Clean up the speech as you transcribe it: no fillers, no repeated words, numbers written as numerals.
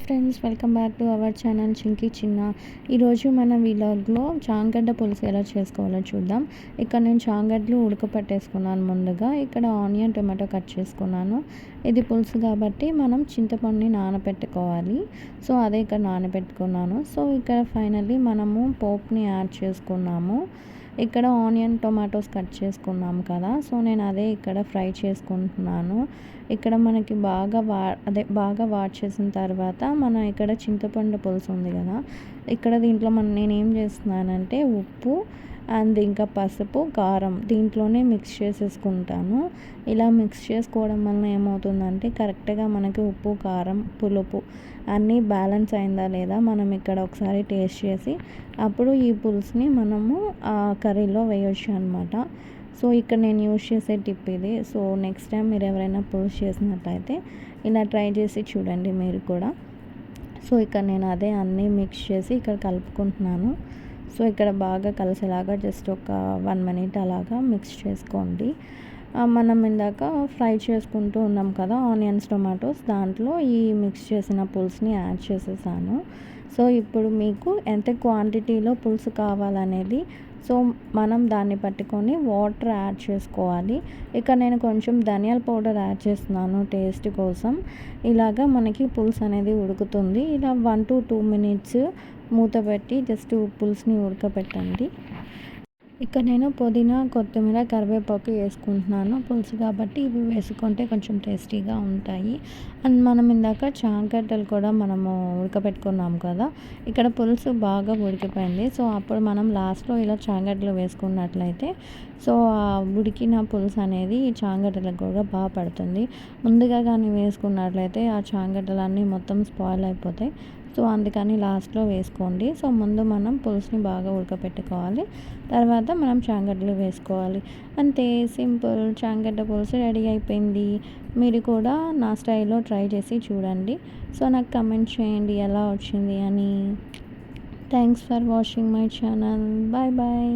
Friends, welcome back to our channel Chinki చిన్న. ఈరోజు మన వీలాగ్లో చాంగడ్డ పులుసు ఎలా చేసుకోవాలో చూద్దాం. ఇక్కడ నేను చాంగడ్డలు ఉడకపట్టేసుకున్నాను. ముందుగా ఇక్కడ ఆనియన్ టొమాటో కట్ చేసుకున్నాను. ఇది పులుసు కాబట్టి మనం చింతపండుని నానబెట్టుకోవాలి. సో అదే ఇక్కడ నానబెట్టుకున్నాను. సో ఇక్కడ ఫైనల్లీ మనము పోపుని యాడ్ చేసుకున్నాము. ఇక్కడ ఆనియన్ టొమాటోస్ కట్ చేసుకున్నాము కదా, సో నేను అదే ఇక్కడ ఫ్రై చేసుకుంటున్నాను. ఇక్కడ మనకి బాగా వాట్ చేసిన తర్వాత మనం ఇక్కడ చింతపండు పులుసు ఉంది కదా, ఇక్కడ దీంట్లో నేనేం చేస్తున్నానంటే ఉప్పు అండ్ ఇంకా పసుపు, కారం దీంట్లోనే మిక్స్ చేసేసుకుంటాను. ఇలా మిక్స్ చేసుకోవడం వలన ఏమవుతుందంటే కరెక్ట్గా మనకి ఉప్పు, కారం, పులుపు అన్నీ బ్యాలెన్స్ అయిందా లేదా మనం ఇక్కడ ఒకసారి టేస్ట్ చేసి అప్పుడు ఈ పులుసుని మనము కర్రీలో వేయొచ్చు అనమాట. సో ఇక్కడ నేను యూజ్ చేసే టిప్ ఇది. సో నెక్స్ట్ టైం మీరు ఎవరైనా పులుసు చేసినట్లయితే ఇలా ట్రై చేసి చూడండి మీరు కూడా. సో ఇక్కడ నేను అదే అన్నీ మిక్స్ చేసి ఇక్కడ కలుపుకుంటున్నాను. సో ఇక్కడ బాగా కలిసేలాగా జస్ట్ ఒక 1 మినిట్ అలాగా మిక్స్ చేసుకోండి. మనం ఇందాక ఫ్రై చేసుకుంటూ ఉన్నాం కదా ఆనియన్స్, టొమాటోస్, దాంట్లో ఈ మిక్స్ చేసిన పులుసుని యాడ్ చేసేసాను. సో ఇప్పుడు మీకు ఎంత క్వాంటిటీలో పులుసు కావాలనేది సో మనం దాన్ని పట్టుకొని వాటర్ యాడ్ చేసుకోవాలి. ఇక నేను కొంచెం ధనియాల పౌడర్ యాడ్ చేస్తున్నాను టేస్ట్ కోసం. ఇలాగా మనకి పులుసు అనేది ఉడుకుతుంది. ఇలా 1 to 2 మినిట్స్ మూత పెట్టి జస్ట్ పులుసుని ఉడకబెట్టండి. ఇక్కడ నేను పుదీనా, కొత్తిమీర, కరివేపాకు వేసుకుంటున్నాను. పులుసు కాబట్టి ఇవి వేసుకుంటే కొంచెం టేస్టీగా ఉంటాయి. అండ్ మనం ఇందాక చాంగడ్డలు కూడా మనము ఉడకబెట్టుకున్నాం కదా, ఇక్కడ పులుసు బాగా ఉడికిపోయింది. సో అప్పుడు మనం లాస్ట్లో ఇలా చాంగడ్డలు వేసుకున్నట్లయితే సో ఆ ఉడికిన పులుసు అనేది ఈ చాంగడ్డలకు కూడా బాగా పడుతుంది. ముందుగా కానీ వేసుకున్నట్లయితే ఆ చాంగడ్డలన్నీ మొత్తం స్పాయిల్ అయిపోతాయి. సో అందుకని లాస్ట్లో వేసుకోండి. సో ముందు మనం పులుసుని బాగా ఉడకపెట్టుకోవాలి, తర్వాత మనం చాంగడ్డలు వేసుకోవాలి. అంతే, సింపుల్ చాంగడ్డ పులుసు రెడీ అయిపోయింది. మీరు కూడా నా స్టైల్లో ట్రై చేసి చూడండి. సో నాకు కమెంట్ చేయండి ఎలా వచ్చింది అని. Thanks for watching my channel. Bye bye.